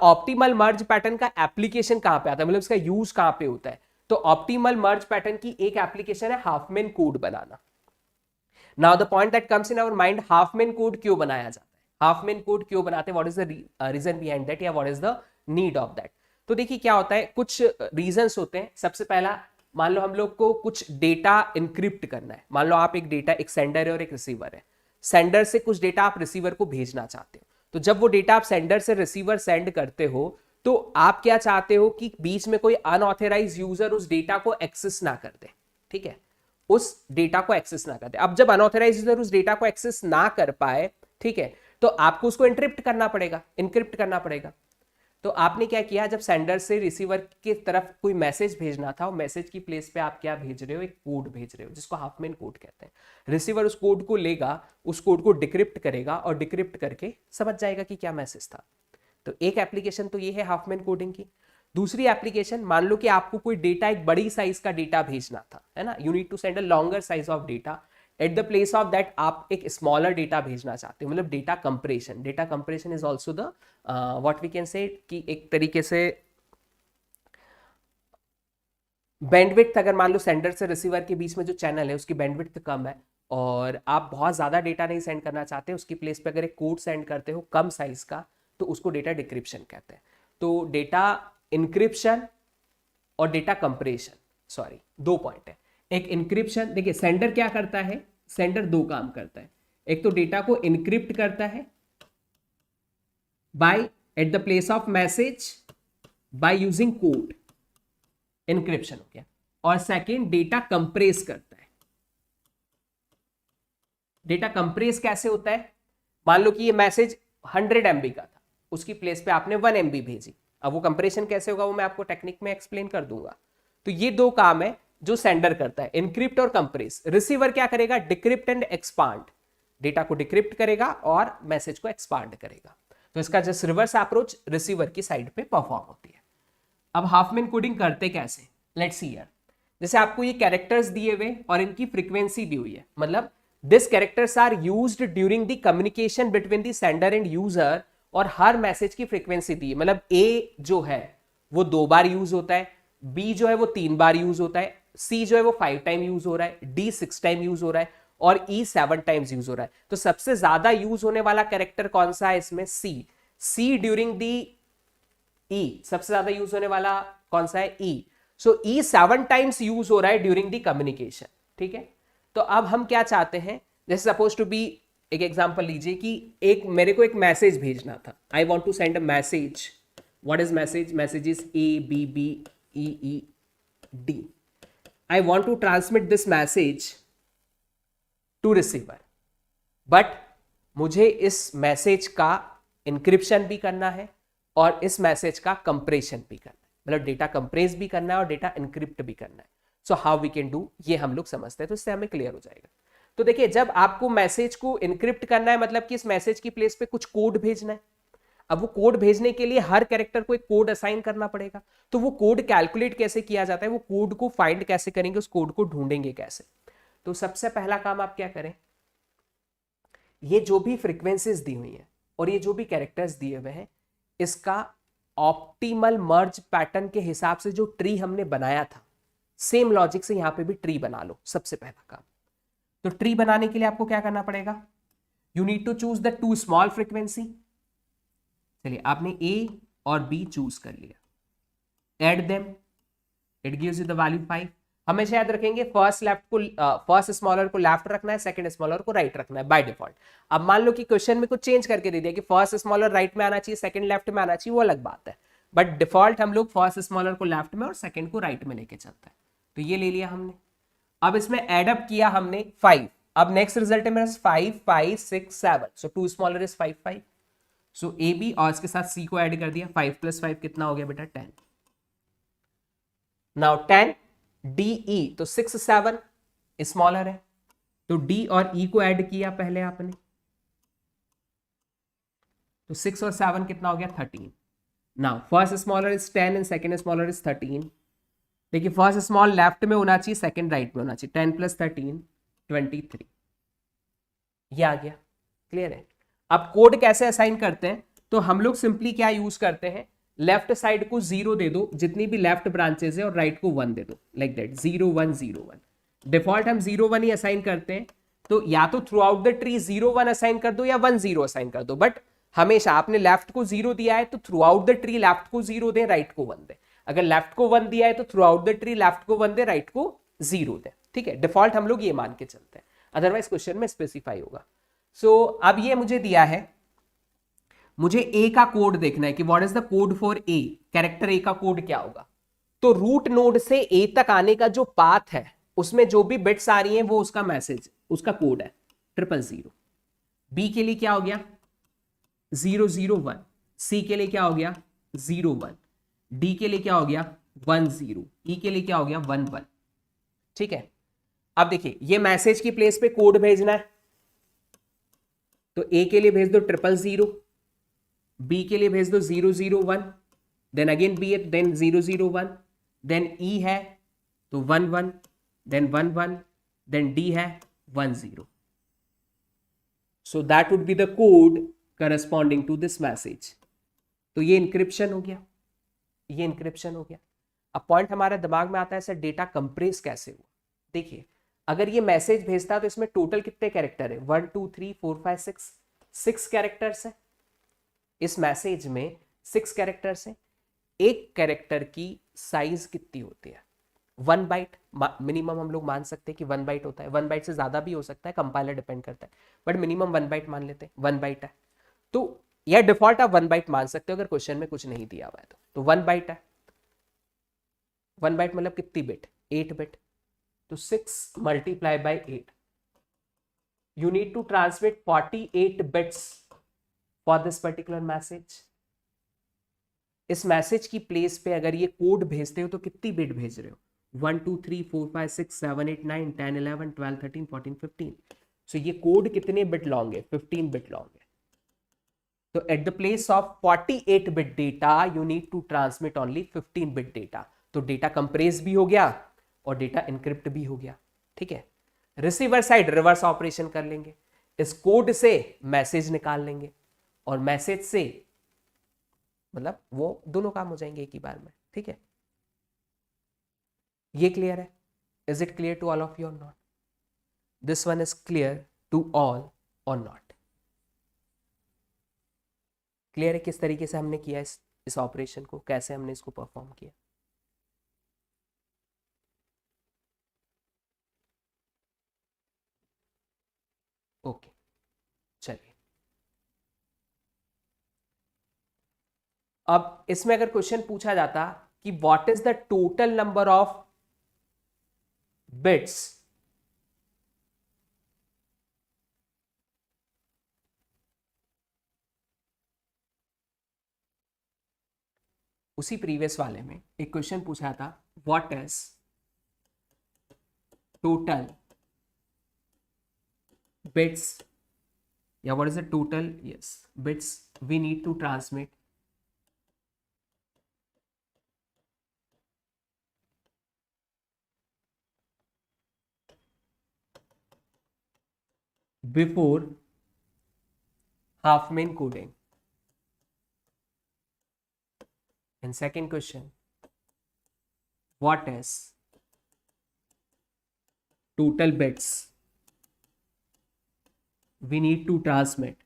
Optimal मर्ज pattern का application कहां पे आता है, मतलब इसका यूज कहां पे होता है? तो ऑप्टिमल मर्ज पैटर्न की एक एप्लीकेशन है हाफमैन कोड बनाना। Now the point that comes in our mind, Huffman code क्यों बनाया जाता है, हाफमैन कोड क्यों बनाते हैं, what is the reason behind that या what is the need of that? तो देखिए क्या होता है, कुछ रीजंस होते हैं। सबसे पहला, मान लो हम लोग को कुछ डेटा इनक्रिप्ट करना है। मान लो आप एक डेटा, एक सेंडर है और एक रिसीवर है। सेंडर से कुछ डेटा आप रिसीवर को भेजना चाहते हो, तो जब वो डेटा आप सेंडर से रिसीवर सेंड करते हो तो आप क्या चाहते हो कि बीच में कोई अनऑथराइज यूजर उस डेटा को एक्सेस ना कर दे, ठीक है, उस डेटा को एक्सेस ना कर दे। अब जब अनऑथराइज यूजर उस डेटा को एक्सेस ना कर पाए, ठीक है, तो आपको उसको एन्क्रिप्ट करना पड़ेगा, इनक्रिप्ट करना पड़ेगा। तो आपने क्या किया, जब सेंडर से रिसीवर की तरफ कोई मैसेज भेजना था, मैसेज की प्लेस पे आप क्या भेज रहे हो, एक कोड भेज रहे हो जिसको हाफमैन कोड कहते हैं। रिसीवर उस कोड को लेगा, उस कोड को डिक्रिप्ट करेगा और डिक्रिप्ट करके समझ जाएगा कि क्या मैसेज था। तो एक एप्लीकेशन तो ये है हाफमैन कोडिंग की। दूसरी एप्लीकेशन, मान लो कि आपको कोई डेटा, एक बड़ी साइज का डेटा भेजना था, है ना, you need to send a longer size of data, at the place of that आप एक स्मॉलर डेटा भेजना चाहते हो, मतलब data compression. Data compression is also the what we can say कि एक तरीके से बैंडविड्थ, अगर मान लो सेंडर से रिसीवर के बीच में जो चैनल है उसकी बैंडविड्थ कम है और आप बहुत ज्यादा डेटा नहीं सेंड करना चाहते, उसकी प्लेस पे अगर एक कोड सेंड करते हो कम साइज का, तो उसको डेटा डिक्रिप्शन कहते हैं। तो डेटा इंक्रिप्शन और डेटा कंप्रेशन, सॉरी, दो पॉइंट है। एक इंक्रिप्शन, देखिए सेंडर क्या करता है, सेंडर दो काम करता है। एक तो डेटा को इंक्रिप्ट करता है by at the place of message by using code, encryption हो गया। और सेकेंड, डेटा कंप्रेस करता है। डेटा कंप्रेस कैसे होता है, मान लो कि ये मैसेज 100 MB का था, उसकी प्लेस पे आपने 1 MB भेजी। अब वो कंप्रेशन कैसे होगा वो मैं आपको टेक्निक में एक्सप्लेन कर दूंगा। तो ये दो काम है जो सेंडर करता है, इनक्रिप्ट और कंप्रेस। रिसीवर क्या करेगा, डिक्रिप्ट एंड एक्सपांड, डेटा को डिक्रिप्ट करेगा और मैसेज को एक्सपांड करेगा। तो इसका जस्ट रिवर्स अप्रोच रिसीवर की साइड पे परफॉर्म होती है। अब हाफमैन कोडिंग करते कैसे, लेट्स सी हियर। जैसे आपको ये कैरेक्टर्स दिए हुए और इनकी फ्रीक्वेंसी दी हुई है, मतलब this characters are used during the communication between the sender and user, और हर मैसेज की फ्रीक्वेंसी दी है, मतलब ए जो है वो 2 बार यूज होता है, बी जो है वो 3 बार यूज होता है, सी जो है वो 5 टाइम यूज हो रहा है, डी 6 टाइम यूज हो रहा है और ई 7 टाइम्स यूज हो रहा है। तो सबसे ज्यादा यूज होने वाला कैरेक्टर कौन सा है इसमें, सी। सी ड्यूरिंग दी ई, सबसे ज्यादा यूज होने वाला कौन सा है, ई। सो ई 7 टाइम्स यूज हो रहा है ड्यूरिंग दी कम्युनिकेशन, ठीक है। तो अब हम क्या चाहते हैं, जैसे सपोज टू बी, एक एग्जांपल लीजिए कि एक मेरे को एक मैसेज भेजना था, I want to send a message. What is message, message is A B B E E D. I want to transmit this message to receiver, but मुझे इस मैसेज का इंक्रिप्शन भी करना है और इस मैसेज का कंप्रेशन भी करना है, मतलब डेटा कंप्रेस भी करना है और डेटा इंक्रिप्ट भी करना है। So how we can do, ये हम लोग समझते हैं, तो इससे हमें क्लियर हो जाएगा। तो देखिए, जब आपको मैसेज को इंक्रिप्ट करना है, मतलब कि इस मैसेज की प्लेस पे कुछ कोड भेजना है। अब वो कोड भेजने के लिए हर कैरेक्टर को एक कोड असाइन करना पड़ेगा। तो वो कोड कैलकुलेट कैसे किया जाता है, वो कोड को फाइंड कैसे करेंगे, उस कोड को ढूंढेंगे कैसे। तो सबसे पहला काम आप क्या करें, ये जो भी फ्रीक्वेंसीज दी हुई है और ये जो भी कैरेक्टर्स दिए हुए हैं, इसका ऑप्टिमल मर्ज पैटर्न के हिसाब से जो ट्री हमने बनाया था, सेम लॉजिक से यहां पे भी ट्री बना लो, सबसे पहला काम। तो ट्री बनाने के लिए आपको क्या करना पड़ेगा, you need to choose the 2 small frequency. चलिए, आपने ए और बी चूज कर लिया, add them, it gives you the value 5। हमेशा याद रखेंगे फर्स्ट स्मॉलर को लेफ्ट रखना है, सेकंड स्मॉलर को राइट रखना है बाय डिफॉल्ट। अब मान लो कि क्वेश्चन में कुछ चेंज करके दे दिया कि फर्स्ट स्मॉलर राइट में आना चाहिए, सेकंड लेफ्ट में आना चाहिए, वो अलग बात है, बट डिफॉल्ट हम लोग फर्स्ट स्मॉलर को लेफ्ट में और सेकंड को राइट में लेके चलते हैं। तो ये ले लिया हमने। अब इसमें एडअप किया हमने 5। अब नेक्स्ट रिजल्ट है मेरा 5 5 6 7, so 2 smaller is 5 5। So A B और इसके साथ सी को ऐड कर दिया, 5 + 5 कितना हो गया बेटा, 10। नाउ 10 डी ई, तो 6 7 स्मॉलर है, तो डी और ई को ऐड किया पहले आपने, तो 6 और 7 कितना हो गया, 13। Now first smaller is 10 and second smaller is 13। देखिए, फर्स्ट स्मॉल लेफ्ट में होना चाहिए, सेकंड राइट में होना चाहिए। 10 + 13 23, ये आ गया, क्लियर है। अब कोड कैसे असाइन करते हैं, तो हम लोग सिंपली क्या यूज करते हैं, लेफ्ट साइड को 0 दे दो, जितनी भी लेफ्ट ब्रांचेस है, और राइट को 1 दे दो, लाइक दैट 0 1 0 1। डिफॉल्ट हम 0 1 ही असाइन करते हैं, तो या तो through out the tree 0 1 assign कर दो या 1 0 असाइन कर दो, बट हमेशा आपने लेफ्ट को 0 दिया है तो through out the tree left को 0 दे, राइट को 1 दे। अगर लेफ्ट को 1 दिया है तो through out the tree left को 1 दे, राइट को 0 दे। ठीक है, डिफॉल्ट हम लोग ये मान के चलते हैं, अदरवाइज क्वेश्चन में स्पेसिफाई होगा। सो अब ये मुझे दिया है, मुझे ए का कोड देखना है कि what is the code for A, character A का कोड क्या होगा। तो रूट नोड से ए तक आने का जो पाथ है उसमें जो भी बिट्स आ रही हैं वो उसका मैसेज, उसका कोड है 000। बी के लिए क्या हो गया 001, सी के लिए क्या हो गया 01, डी के लिए क्या हो गया 10, ई के लिए क्या हो गया 11। ठीक है, अब देखिए ये मैसेज की प्लेस पे कोड भेजना है, तो ए के लिए भेज दो 000, बी के लिए भेज दो 001, देन अगेन बी है देन 001, देन ई है तो 11, देन 11, देन डी है 10। So that would be the code corresponding to this message. तो ये इंक्रिप्शन हो गया, ये इंक्रिप्शन हो गया। अब पॉइंट हमारे दिमाग में आता है सर डेटा कंप्रेस कैसे हुआ। देखिए अगर ये मैसेज भेजता है तो इसमें टोटल कितने कैरेक्टर है 1 2 3 4 5 6 कैरेक्टर्स है। इस मैसेज में 6 कैरेक्टर्स हैं। एक कैरेक्टर की साइज कितनी होती है 1 बाइट मिनिमम, हम लोग मान सकते हैं कि 1 बाइट होता है। 1 बाइट से ज्यादा भी हो सकता है, कंपाइलर डिपेंड करता है, बट मिनिमम 1 बाइट मान लेते हैं, 1 बाइट है। तो यह डिफॉल्ट आप 1 बाइट मान सकते हो अगर क्वेश्चन में कुछ नहीं दिया हुआ है तो 1 बाइट है। 1 बाइट मतलब कितनी बिट 8 बिट, तो 6 multiply by 8, you need to transmit 48 bits for this particular message. इस मैसेज की प्लेस पे अगर ये कोड भेजते हो तो कितनी बिट भेज रहे हो 1 2 3 4 5 6 7 8 9 10 11 12 13 14 15। सो ये कोड कितने बिट लॉन्ग है 15 बिट लॉन्ग है। तो at the place of 48 bit data you need to transmit only 15 bit data. तो डेटा कंप्रेस भी हो गया और डेटा इनक्रिप्ट भी हो गया। ठीक है, रिसीवर साइड रिवर्स ऑपरेशन कर लेंगे, इस कोड से मैसेज निकाल लेंगे और मैसेज से मतलब वो दोनों काम हो जाएंगे एक ही बार में। ठीक है, ये क्लियर है? Is it clear to all of you or not? This one is clear to all or not? Clear है किस तरीके से हमने किया इस ऑपरेशन को, कैसे हमने इसको परफॉर्म किया? ओके, चलिए अब इसमें अगर क्वेश्चन पूछा जाता कि what is the total number of bits उसी प्रीवियस वाले में एक क्वेश्चन पूछा था व्हाट इज टोटल बिट्स या what is the total bits we need to transmit before half main coding. And second question, what is total bits we need to transmit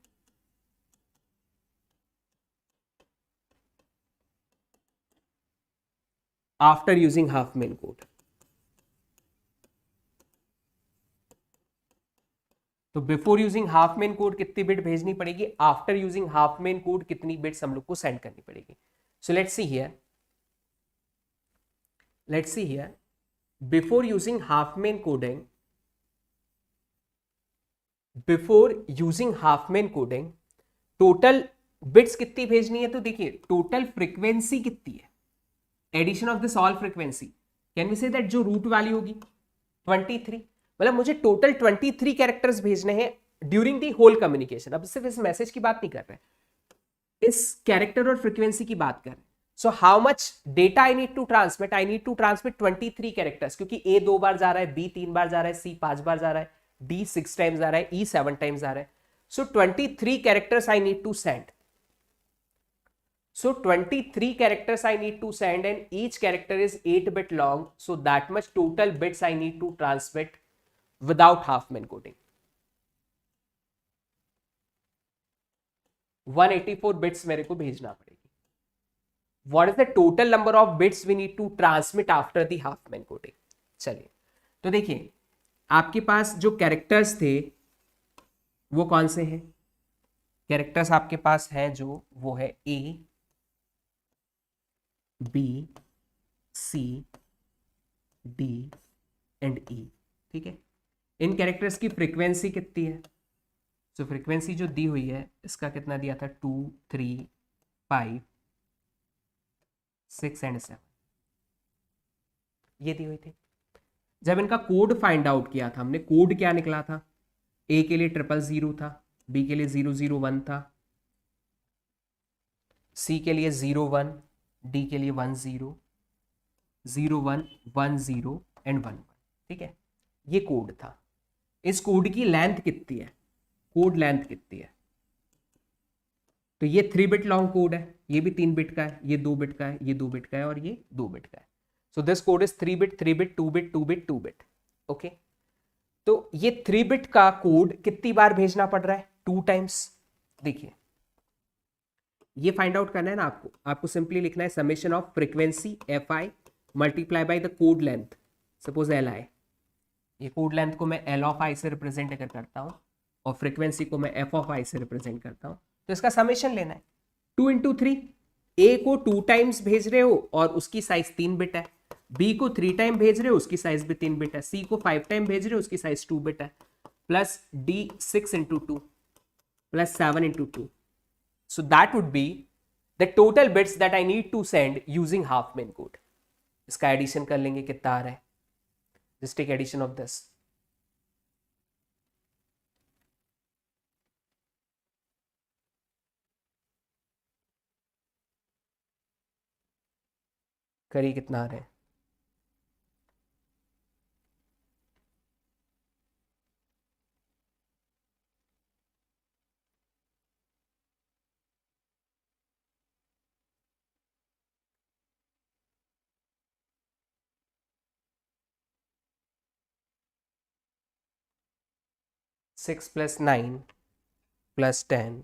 after using half main code? तो before using Huffman code कितनी बिट भेजनी पड़ेगी, after using Huffman code कितनी bits हम लोग को send करनी पड़ेगी। So let's see here before using Huffman coding, total bits कितनी भेजनी है। तो देखिए टोटल फ्रीक्वेंसी कितनी है, addition of this all frequency, can we say that जो रूट वैल्यू होगी 23, मतलब मुझे टोटल 23 कैरेक्टर्स भेजने हैं ड्यूरिंग दी होल कम्युनिकेशन। अब सिर्फ इस मैसेज की बात नहीं कर रहे, इस कैरेक्टर और फ्रीक्वेंसी की बात कर रहे हैं। So how much data I need to transmit, I need to transmit 23 characters, क्योंकि ए 2 बार जा रहा है, बी 3 बार जा रहा है, सी 5 बार जा रहा है, डी 6 टाइम्स जा रहा है, ई 7 टाइम्स जा रहा है। So 23 characters I need to send. So 23 characters I need to send and each character is 8 bit long. So that much total bits I need to transmit without Huffman coding. 184 bits मेरे को भेजना पड़ेगी. What is the total number of bits we need to transmit after the Huffman coding? चलिए तो देखिए आपके पास जो characters थे वो कौन से हैं? कैरेक्टर्स आपके पास हैं जो वो है A, B, C, D and E. ठीक है, इन कैरेक्टर्स की फ्रीक्वेंसी कितनी है? सो फ्रीक्वेंसी जो दी हुई है इसका कितना दिया था? 2, 3, 5, 6 एंड 7 ये दी हुई थी. जब इनका कोड फाइंड आउट किया था हमने, कोड क्या निकला था? ए के लिए 000 था, बी के लिए 001 था, सी के लिए 01, डी के लिए 10, 01, 10 एंड 11. ठीक है, ये कोड था. इस कोड की लेंथ कितनी है? कोड लेंथ कितनी है? तो ये 3 बिट लॉन्ग कोड है, ये भी 3 बिट का है, ये 2 बिट का है, ये 2 बिट का है और ये 2 बिट का है. So this code is 3 bit, 3 bit, 2 bit, 2 bit, 2 bit. Okay, तो ये 3 बिट का कोड कितनी बार भेजना पड़ रहा है? 2 टाइम्स. देखिए ये फाइंड आउट करना है ना आपको सिंपली लिखना है summation of frequency fi multiply by the code length. Suppose li, ये कोड लेंथ को मैं l ऑफ i से रिप्रेजेंट अगर करता हूं और फ्रीक्वेंसी को मैं f ऑफ i से रिप्रेजेंट करता हूं, तो इसका समेशन लेना है 2 इंटू 3. ए को 2 टाइम्स भेज रहे हो और उसकी साइज 3 बिट है, बी को 3 टाइम भेज रहे हो उसकी साइज भी 3 बिट है, सी को 5 टाइम भेज रहे हो उसकी साइज 2 बिट है, plus D 6 into 2 plus 7 into 2. So that would be the total bits that I need to send using Huffman code. इसका एडिशन कर लेंगे, कितना आ रहा है? Just take addition of this. करिए कितना आ रहा है? Six plus 9 plus 10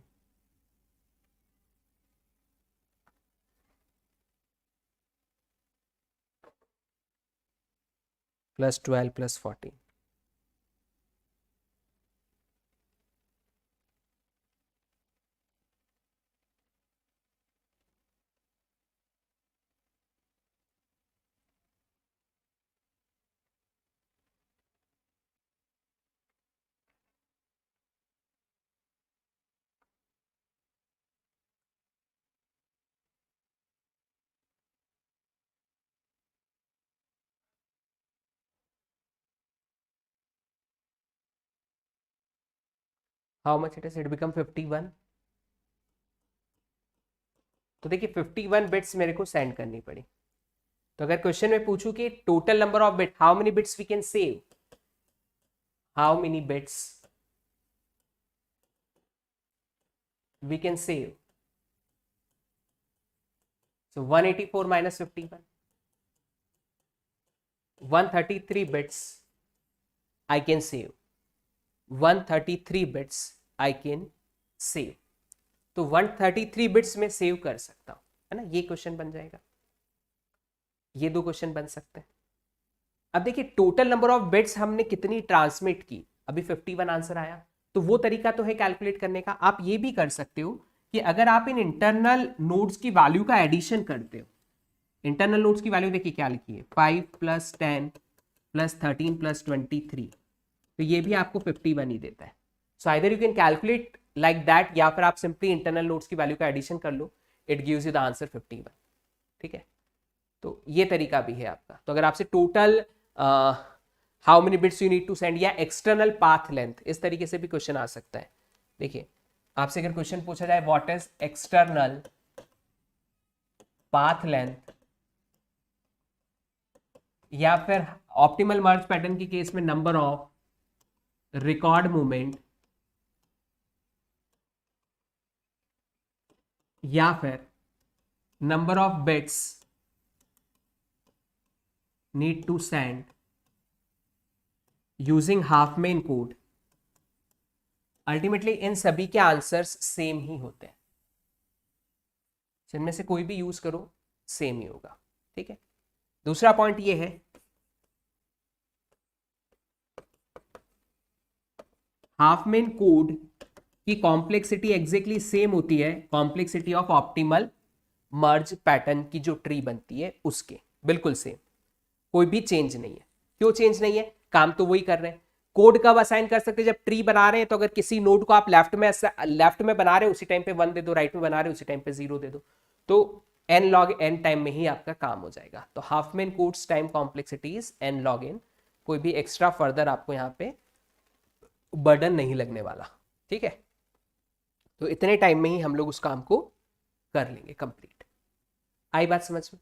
plus 12 plus 14. How much it is? It become 51. तो देखिए 51 बिट्स मेरे को सेंड करनी पड़ी. तो अगर क्वेश्चन में पूछूं कि total number of bit, how many bits we can save, how many bits we can save, so 184 minus 51, 133 bits I can save, 133 bits I can save. तो 133 बिट्स में सेव कर सकता हूं, है ना? ये क्वेश्चन बन जाएगा, ये 2 क्वेश्चन बन सकते हैं. अब देखिए टोटल नंबर ऑफ बिट्स हमने कितनी ट्रांसमिट की, अभी 51 आंसर आया. तो वो तरीका तो है कैलकुलेट करने का. आप ये भी कर सकते हो कि अगर आप इन इंटरनल नोड्स की वैल्यू का एडिशन करते हो, इंटरनल नोड्स की वैल्यू देखिए क्या लिखी है, 5 प्लस 10 प्लस 13 प्लस 23, तो ये भी आपको 51 ही देता है. So either you can calculate like that या फिर आप सिंपली इंटरनल नोड्स की वैल्यू का एडिशन कर लो, it gives you the answer 51. ठीक है, तो ये तरीका भी है आपका. तो अगर आपसे total how many bits you need to send या एक्सटर्नल पाथ लेंथ, इस तरीके से भी क्वेश्चन आ सकता है. देखिए आपसे अगर क्वेश्चन पूछा जाए what is external path length या फिर ऑप्टिमल मर्ज पैटर्न की केस में नंबर ऑफ रिकॉर्ड मूवमेंट या फिर number of bits need to send using half main code, ultimately इन सभी के आंसर्स सेम ही होते हैं, जिनमें से कोई भी यूज करो सेम ही होगा। ठीक है, दूसरा पॉइंट ये है, हाफ मेन कोड की कॉम्प्लेक्सिटी एग्जैक्टली सेम होती है complexity of optimal merge pattern की जो ट्री बनती है उसके, बिल्कुल सेम, कोई भी चेंज नहीं है। क्यों चेंज नहीं है, काम तो वही कर रहे हैं। कोड कब असाइन कर सकते हैं, जब ट्री बना रहे हैं, तो अगर किसी नोड को आप लेफ्ट में बना रहे हो उसी टाइम पे 1 दे दो, राइट में बना रहे हो उसी टाइम पे 0 दे दो, तो n log n टाइम में ही आपका काम हो जाएगा। तो half main codes time complexity is n log n, कोई भी एक्स्ट्रा फर्दर आपको यहाँ पे बर्डन नहीं लगने वाला। ठीक है, तो इतने टाइम में ही हम लोग उस काम को कर लेंगे कंप्लीट। आई बात समझ में?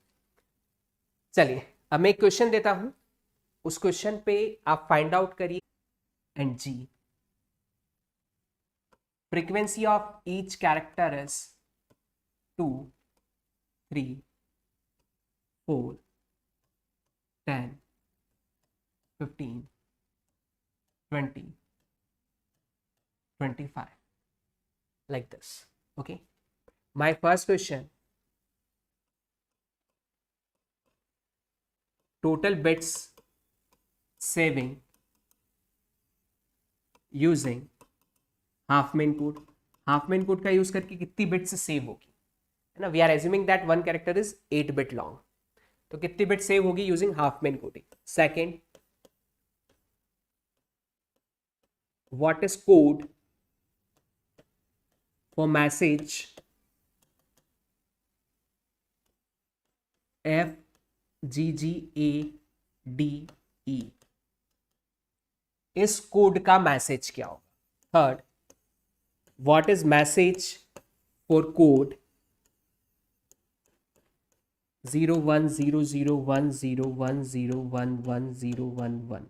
चलिए अब मैं एक क्वेश्चन देता हूं, उस क्वेश्चन पे आप फाइंड आउट करिए। And G, frequency of each character is 2, 3, 4, 10, 15, 20, 25, like this. Okay, my first question, total bits saving using Huffman code, Huffman code का यूज करके कितनी बिट्स सेव होगी, है ना। We are assuming that one character is 8 bit long, तो कितनी bit save होगी using Huffman coding. Second, what is code for message FGGADE, इस कोड का मैसेज क्या होगा। Third, what is message for code 01001011011111।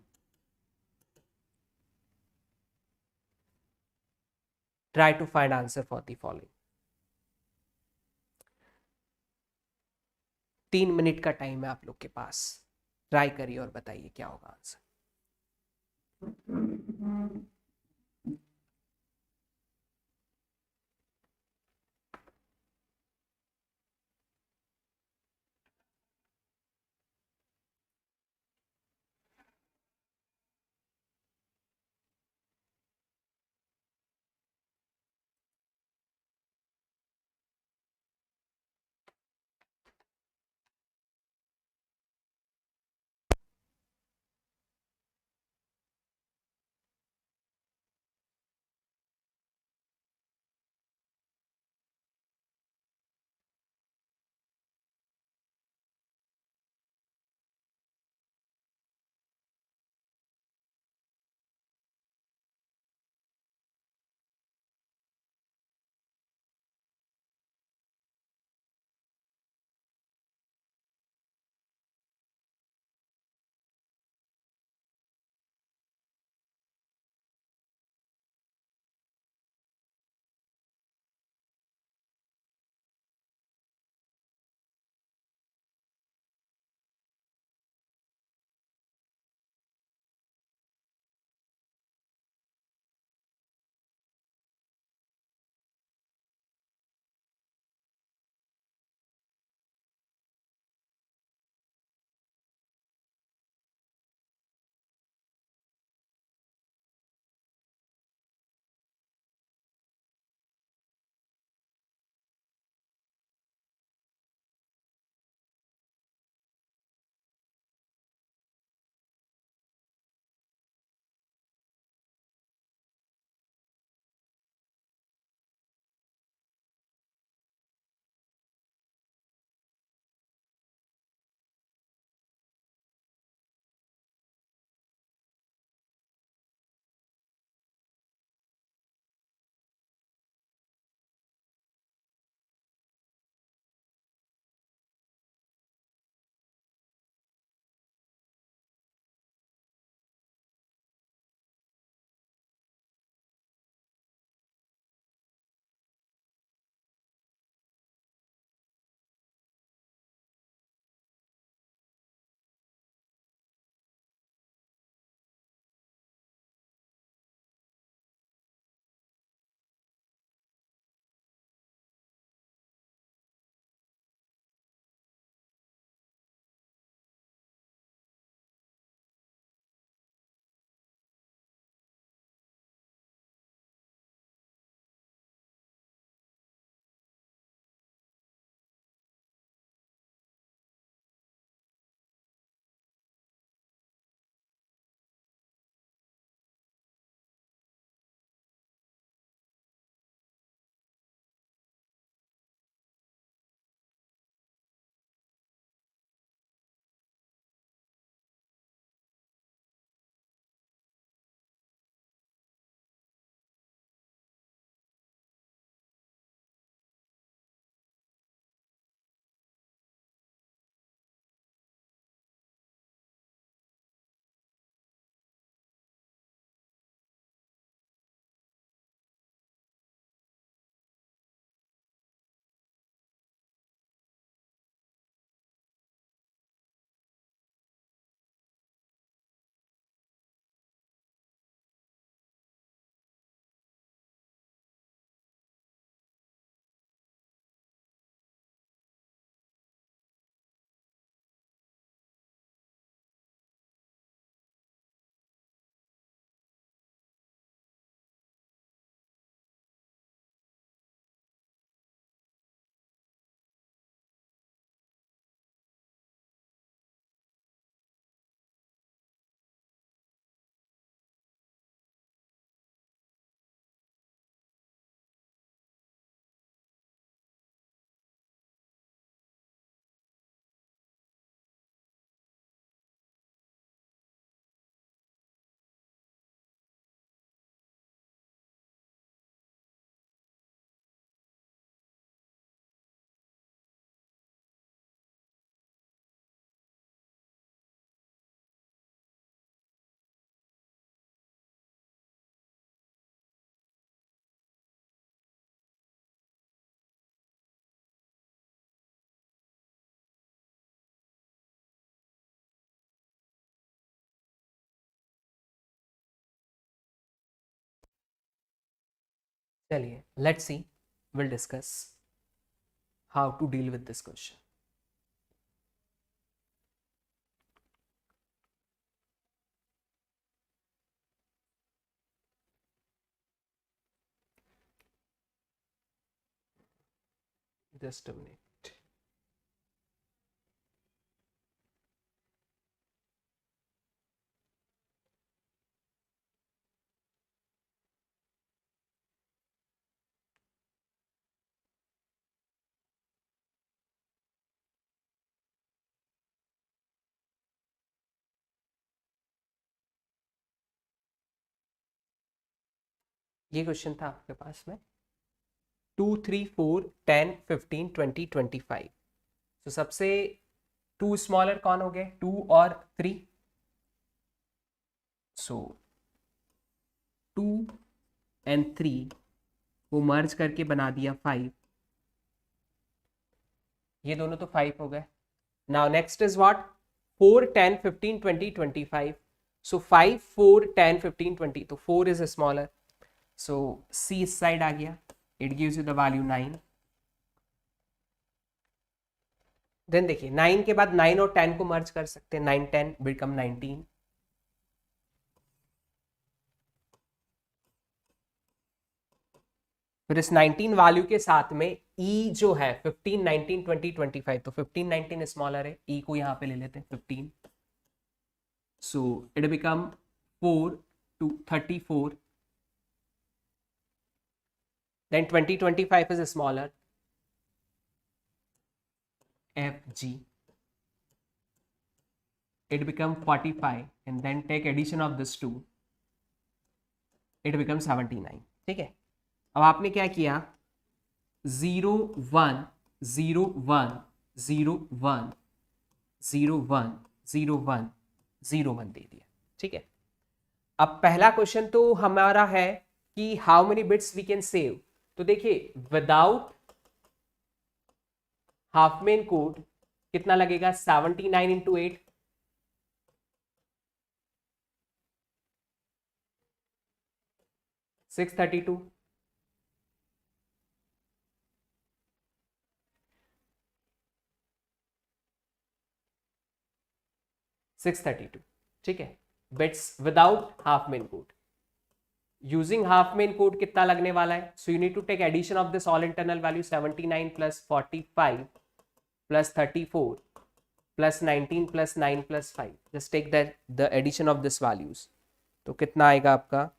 Try to find answer for the following. 3 minute का time है आप लोग के पास, ट्राई करिए और बताइए क्या होगा आंसर। चलिए let's see, will discuss how to deal with this question. Just a minute. ये क्वेश्चन था आपके पास में 2, 3, 4, 10, 15, 20, 25. तो सबसे टू स्मॉलर कौन हो गए? 2 और 3. सो 2 एंड 3 को मर्ज करके बना दिया 5. ये दोनों तो 5 हो गए. Now next is what? 4, 10, 15, 20, 25. So 5, 4, 10, 15, 20. तो 4 इज स्मॉलर. सो C इस साइड आ गया. It gives you the value 9. देन देखिए 9 के बाद 9 और 10 को मर्ज कर सकते हैं. 9, 10 बिकम 19. फिर इस 19 वैल्यू के साथ में E जो है 15, 19, 20, 25. तो 15, 19 स्मॉलर है. E को यहां पे ले लेते हैं 15. So it become 4 to 34. Then 20, 25 is smaller. FG. It becomes 45 and then take addition of this two. It becomes 79. ठीक है. अब आपने क्या किया? 0, 1, 0, 1, 0, 1, 0, 1, 0, 1, 0, 1 दे दिया. ठीक है. अब पहला क्वेश्चन तो हमारा है कि how many bits we can save. तो देखिए विदाउट हाफ मेन कोड कितना लगेगा? 79 इंटू 8. 632. 632. ठीक है. Bits without Huffman code. Using Huffman code कितना लगने वाला है? So you need to take addition of this all internal value. 79 plus 45 plus 34 plus 19 plus 9 plus 5. Just take the addition of this values. तो कितना आएगा आपका?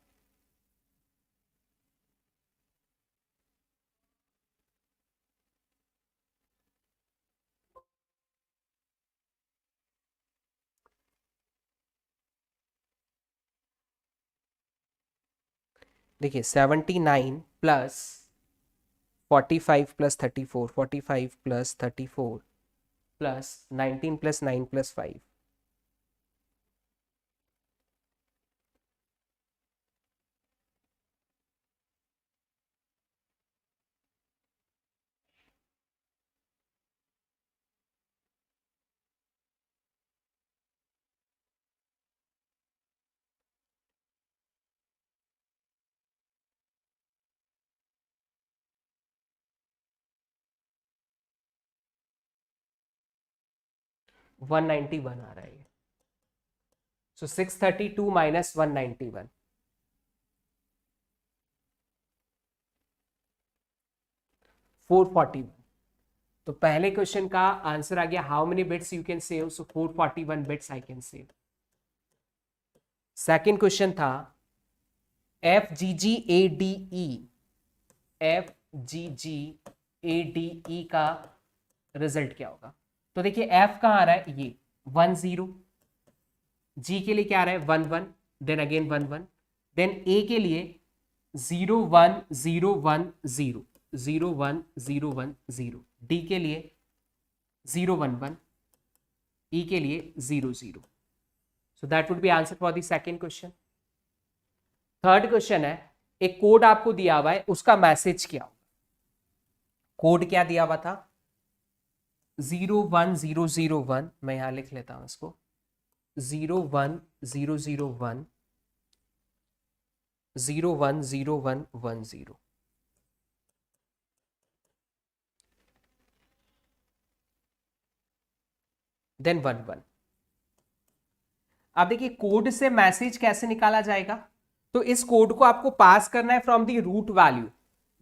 देखिए 79 plus 45 plus 34, 45 plus 34 plus 19 plus 9 plus 5. One 191 आ रहा है. सो 632 माइनस 191. 441. तो पहले क्वेश्चन का आंसर आ गया how many bits you can save. So 441 bits I can save. Second question था FGGADE. FGGADE का रिजल्ट क्या होगा? तो देखिए F कहाँ आ रहा है? ये 1 0. G के लिए क्या आ रहा है? 1 1. Then again 1 1. देन A के लिए 0 1 0 1 0 0 1 0 1 0. D के लिए 0 1 1. E के लिए 0 0. So that would be answer for the second question. Third question है, एक कोड आपको दिया हुआ है, उसका मैसेज क्या होगा? कोड क्या दिया हुआ था? 01001. मैं यहां लिख लेता हूं इसको. 01001 010110. देन 1 1। अब देखिए कोड से मैसेज कैसे निकाला जाएगा, तो इस कोड को आपको पास करना है फ्रॉम दी रूट वैल्यू,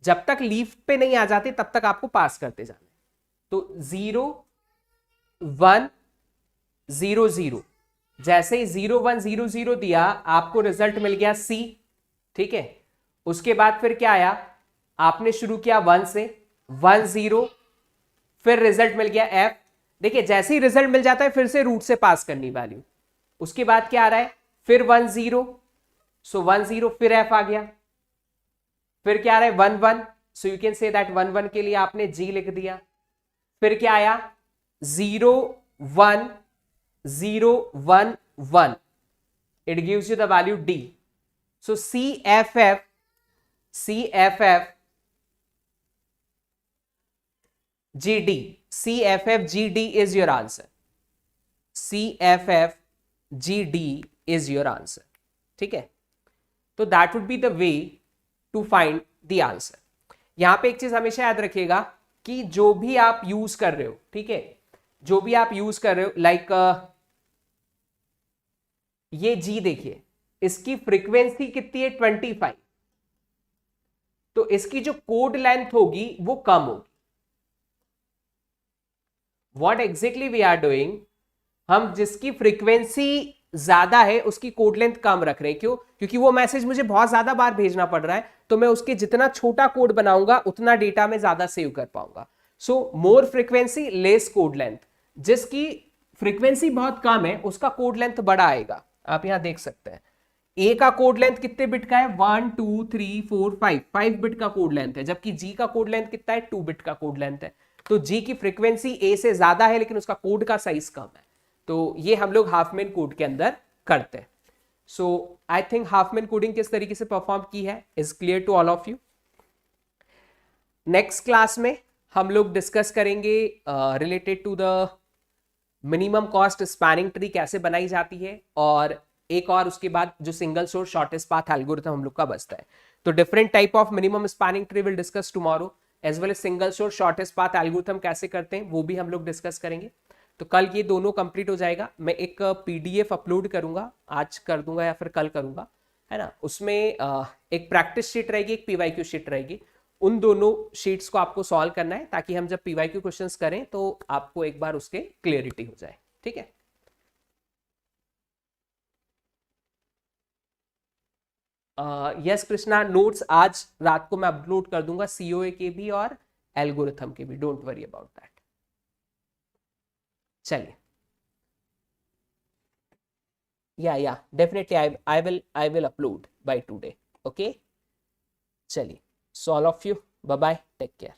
जब तक लीफ पे नहीं आ जाते तब तक आपको पास करते जाना है। तो 0 1 0 0, जैसे ही 0 1 0 0 दिया आपको रिजल्ट मिल गया C, ठीक है। उसके बाद फिर क्या आया, आपने शुरू किया 1 से 1 0, फिर रिजल्ट मिल गया F। देखिए जैसे ही रिजल्ट मिल जाता है फिर से रूट से पास करनी वैल्यू। उसके बाद क्या आ रहा है, फिर 1 0, सो 1 0, फिर F आ गया। फिर क्या आ रहा है 1 1, so you can say that 1 1 के लिए आपने G लिख दिया। फिर क्या आया 0 1 0 1 1, it gives you the value D। So CFF GD, CFF GD is your answer, CFF GD is your answer, ठीक है। तो that would be the way to find the answer. यहां पे एक चीज हमेशा याद रखिएगा कि जो भी आप यूज कर रहे हो, ठीक है, जो भी आप यूज कर रहे हो, लाइक ये G देखिए, इसकी फ्रीक्वेंसी कितनी है 25, तो इसकी जो कोड लेंथ होगी वो कम होगी। What exactly we are doing, हम जिसकी फ्रीक्वेंसी ज्यादा है उसकी कोड लेंथ कम रख रहे हैं। क्यों? क्योंकि वो मैसेज मुझे बहुत ज्यादा बार भेजना पड़ रहा है, तो मैं उसके जितना छोटा कोड बनाऊंगा उतना डेटा में ज्यादा सेव कर पाऊंगा। सो मोर फ्रीक्वेंसी लेस कोड लेंथ, जिसकी फ्रीक्वेंसी बहुत कम है उसका कोड लेंथ बड़ा आएगा। आप यहां देख सकते हैं ए का कोड लेंथ कितने बिट का है, 1 2 3 4 5 बिट का कोड लेंथ है, जबकि जी का कोड लेंथ कितना है, 2 बिट का कोड लेंथ है। तो जी की फ्रीक्वेंसी ए से ज्यादा है लेकिन उसका कोड का साइज कम है। तो ये हम लोग हाफमैन कोड के अंदर करते हैं। So I think Huffman coding किस तरीके से परफॉर्म की है is clear to all of you. Next class में हम लोग डिस्कस करेंगे related to the minimum cost spanning tree कैसे बनाई जाती है, और एक और उसके बाद जो single source shortest path algorithm हम लोग का बचता है। तो different type of minimum spanning tree will discuss tomorrow, as well as single source shortest path algorithm कैसे करते हैं वो भी हम लोग डिस्कस करेंगे। तो कल ये दोनों कंप्लीट हो जाएगा। मैं एक पीडीएफ अपलोड करूंगा, आज कर दूंगा या फिर कल करूंगा, है ना। उसमें एक प्रैक्टिस शीट रहेगी, एक पीवाईक्यू शीट रहेगी। उन दोनों शीट्स को आपको सॉल्व करना है ताकि हम जब पीवाईक्यू क्वेश्चंस करें तो आपको एक बार उसके क्लियरिटी हो जाए, ठीक है। यस कृष्णा, नोट्स आज रात को मैं अपलोड कर दूंगा, सीओए के भी और एल्गोरिथम के भी, डोंट वरी अबाउट दैट। चलिए, या definitely I will upload by today, okay. चलिए, so all of you, bye bye, take care.